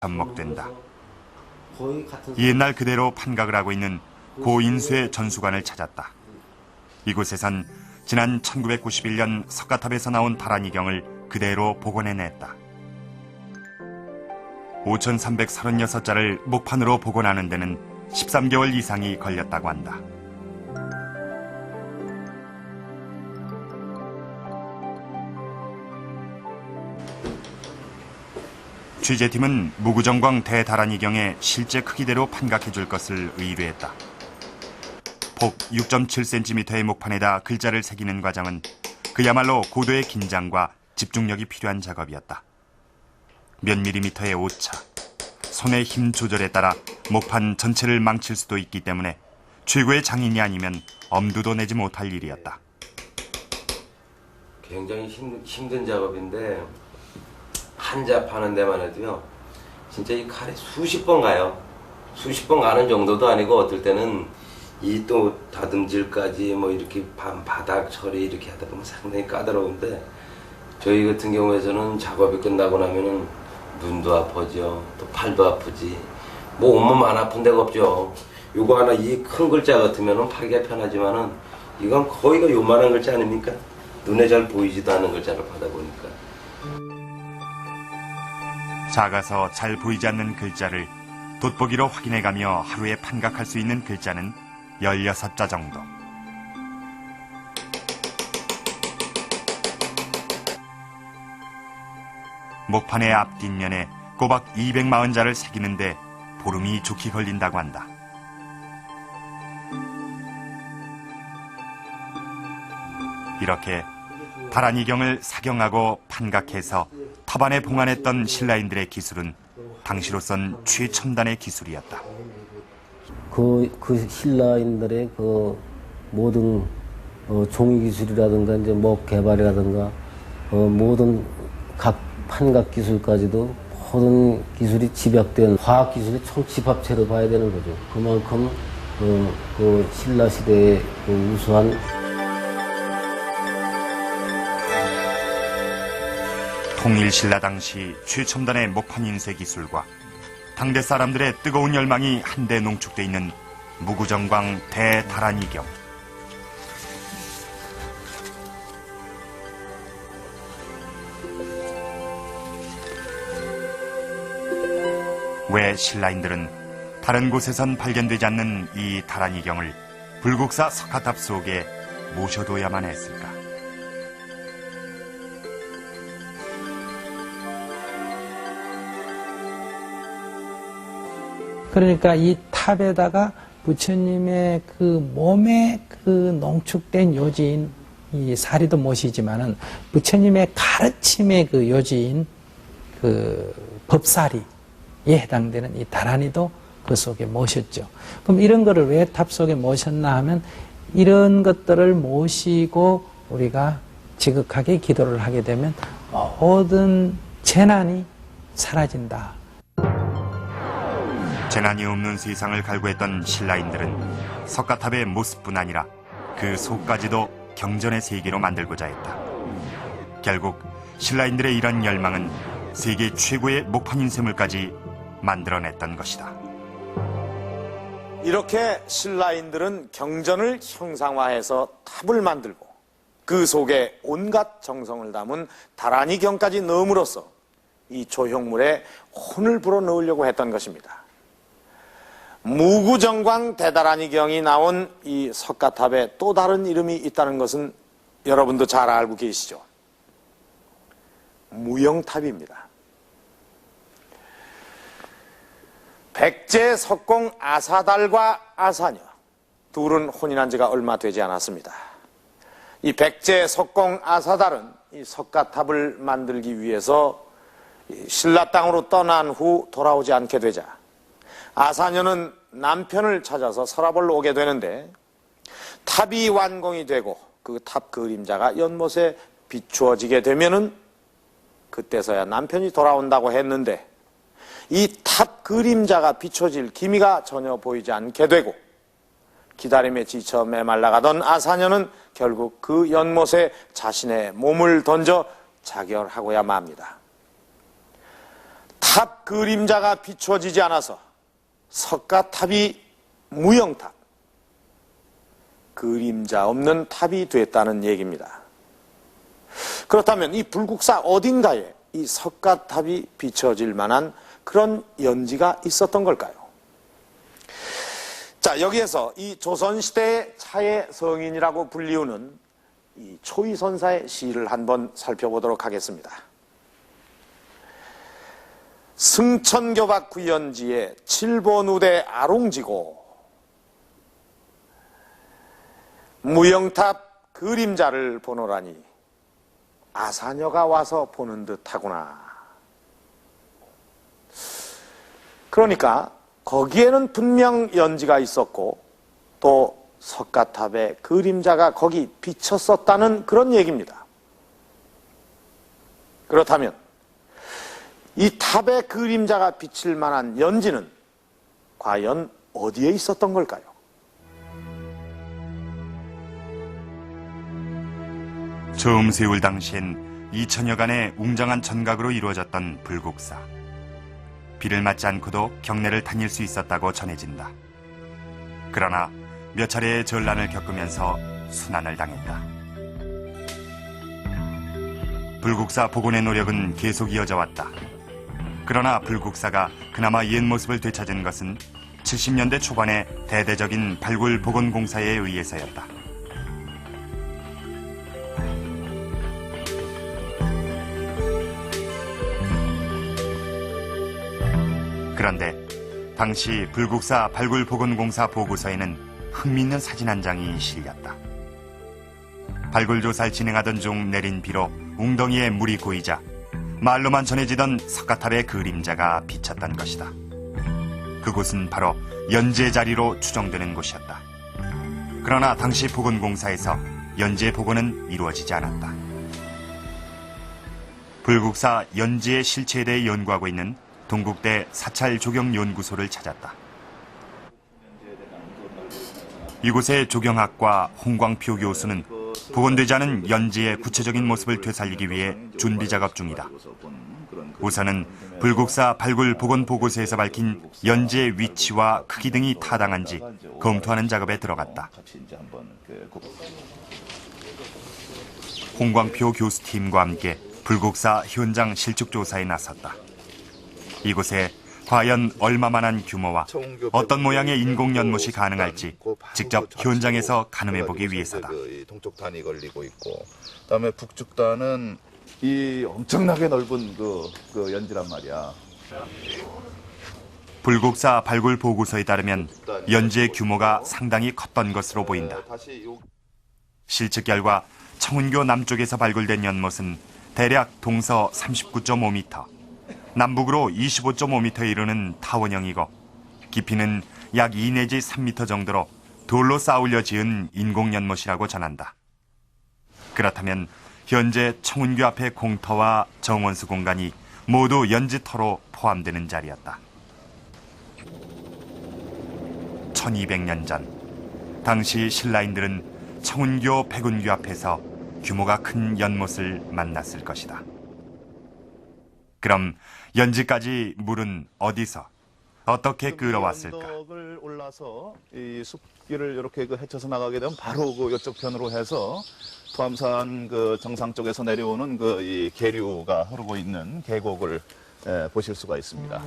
접목된다. 옛날 그대로 판각을 하고 있는 고인수의 전수관을 찾았다. 이곳에선 지난 1991년 석가탑에서 나온 다란이경을 그대로 복원해냈다. 5,336자를 목판으로 복원하는 데는 13개월 이상이 걸렸다고 한다. 취재팀은 무구정광 대다란이경의 실제 크기대로 판각해 줄 것을 의뢰했다. 폭 6.7cm의 목판에다 글자를 새기는 과정은 그야말로 고도의 긴장과 집중력이 필요한 작업이었다. 몇 밀리미터의 오차, 손의 힘 조절에 따라 목판 전체를 망칠 수도 있기 때문에 최고의 장인이 아니면 엄두도 내지 못할 일이었다. 굉장히 힘든 작업인데 한 잡 하는 데만 해도요, 진짜 이 칼이 수십 번 가요. 수십 번 가는 정도도 아니고 어떨 때는 이 또 다듬질까지 뭐 이렇게 바닥 처리 이렇게 하다 보면 상당히 까다로운데, 저희 같은 경우에서는 작업이 끝나고 나면은 눈도 아프죠. 또 팔도 아프지. 뭐 온몸 안 아픈 데가 없죠. 요거 하나 이 큰 글자 같으면은 팔기가 편하지만은 이건 거의가 요만한 글자 아닙니까? 눈에 잘 보이지도 않는 글자를 받아보니까. 작아서 잘 보이지 않는 글자를 돋보기로 확인해가며 하루에 판각할 수 있는 글자는 16자 정도. 목판의 앞뒷면에 꼬박 240자를 새기는데 보름이 좋게 걸린다고 한다. 이렇게 다란이경을 사경하고 판각해서 탑안에 봉안했던 신라인들의 기술은 당시로선 최첨단의 기술이었다. 그 신라인들의 그 모든 종이 기술이라든가 이제 목 개발이라든가 모든 각 판각 기술까지도 모든 기술이 집약된 화학 기술의 총집합체로 봐야 되는 거죠. 그만큼 그 신라 시대의 그 우수한 통일신라 당시 최첨단의 목판 인쇄 기술과 당대 사람들의 뜨거운 열망이 한데 농축돼 있는 무구정광 대다란이경. 왜 신라인들은 다른 곳에선 발견되지 않는 이 다란이경을 불국사 석가탑 속에 모셔둬야만 했을까? 그러니까 이 탑에다가 부처님의 그 몸에 그 농축된 요지인 이 사리도 모시지만은 부처님의 가르침의 그 요지인 그 법사리에 해당되는 이 다란이도 그 속에 모셨죠. 그럼 이런 거를 왜 탑 속에 모셨나 하면 이런 것들을 모시고 우리가 지극하게 기도를 하게 되면 모든 재난이 사라진다. 재난이 없는 세상을 갈구했던 신라인들은 석가탑의 모습뿐 아니라 그 속까지도 경전의 세계로 만들고자 했다. 결국 신라인들의 이런 열망은 세계 최고의 목판 인쇄물까지 만들어냈던 것이다. 이렇게 신라인들은 경전을 형상화해서 탑을 만들고 그 속에 온갖 정성을 담은 다란이경까지 넣음으로써 이 조형물에 혼을 불어넣으려고 했던 것입니다. 무구정광 대다란이경이 나온 이 석가탑에 또 다른 이름이 있다는 것은 여러분도 잘 알고 계시죠? 무영탑입니다. 백제 석공 아사달과 아사녀 둘은 혼인한 지가 얼마 되지 않았습니다. 이 백제 석공 아사달은 이 석가탑을 만들기 위해서 신라 땅으로 떠난 후 돌아오지 않게 되자 아사녀는 남편을 찾아서 서랍을 오게 되는데 탑이 완공이 되고 그 탑 그림자가 연못에 비추어지게 되면은 그때서야 남편이 돌아온다고 했는데 이 탑 그림자가 비춰질 기미가 전혀 보이지 않게 되고 기다림에 지쳐 메말라가던 아사녀는 결국 그 연못에 자신의 몸을 던져 자결하고야 맙니다. 탑 그림자가 비춰지지 않아서 석가탑이 무형탑, 그림자 없는 탑이 됐다는 얘기입니다. 그렇다면 이 불국사 어딘가에 이 석가탑이 비춰질 만한 그런 연지가 있었던 걸까요? 자, 여기에서 이 조선시대의 차의 성인이라고 불리우는 이 초이선사의 시를 한번 살펴보도록 하겠습니다. 승천교박 구연지에 칠보누대 아롱지고 무영탑 그림자를 보노라니 아사녀가 와서 보는 듯하구나. 그러니까 거기에는 분명 연지가 있었고 또 석가탑의 그림자가 거기 비쳤었다는 그런 얘기입니다. 그렇다면 이 탑의 그림자가 비칠 만한 연지는 과연 어디에 있었던 걸까요? 처음 세울 당시엔 2천여간의 웅장한 전각으로 이루어졌던 불국사. 비를 맞지 않고도 경내를 다닐 수 있었다고 전해진다. 그러나 몇 차례의 전란을 겪으면서 순환을 당했다. 불국사 복원의 노력은 계속 이어져 왔다. 그러나 불국사가 그나마 옛 모습을 되찾은 것은 70년대 초반의 대대적인 발굴 복원 공사에 의해서였다. 그런데 당시 불국사 발굴 복원 공사 보고서에는 흥미있는 사진 한 장이 실렸다. 발굴 조사를 진행하던 중 내린 비로 웅덩이에 물이 고이자 말로만 전해지던 석가탑의 그림자가 비쳤던 것이다. 그곳은 바로 연지의 자리로 추정되는 곳이었다. 그러나 당시 복원공사에서 연지의 복원은 이루어지지 않았다. 불국사 연지의 실체에 대해 연구하고 있는 동국대 사찰조경연구소를 찾았다. 이곳의 조경학과 홍광표 교수는 복원되지 않은 연지의 구체적인 모습을 되살리기 위해 준비 작업 중이다. 우선은 불국사 발굴 복원 보고서에서 밝힌 연지의 위치와 크기 등이 타당한지 검토하는 작업에 들어갔다. 홍광표 교수팀과 함께 불국사 현장 실측 조사에 나섰다. 이곳에 과연 얼마만한 규모와 어떤 모양의 인공 연못이 가능할지 직접 현장에서 가늠해보기 위해서다. 동쪽 단이 걸리고 있고, 그다음에 북쪽 단은 이 엄청나게 넓은 그 연지란 말이야. 불국사 발굴 보고서에 따르면 연지의 규모가 상당히 컸던 것으로 보인다. 실측 결과 청운교 남쪽에서 발굴된 연못은 대략 동서 39.5m, 남북으로 25.5m에 이르는 타원형이고 깊이는 약 2 내지 3m 정도로 돌로 쌓아올려 지은 인공연못이라고 전한다. 그렇다면 현재 청운교 앞의 공터와 정원수 공간이 모두 연지터로 포함되는 자리였다. 1200년 전 당시 신라인들은 청운교 백운교 앞에서 규모가 큰 연못을 만났을 것이다. 그럼 연지까지 물은 어디서 어떻게 끌어왔을까? 언덕을 올라서 이 숲길을 이렇게 헤쳐서 나가게 되면 바로 그 이쪽 편으로 해서 토암산 그 정상 쪽에서 내려오는 그 이 계류가 흐르고 있는 계곡을 보실 수가 있습니다.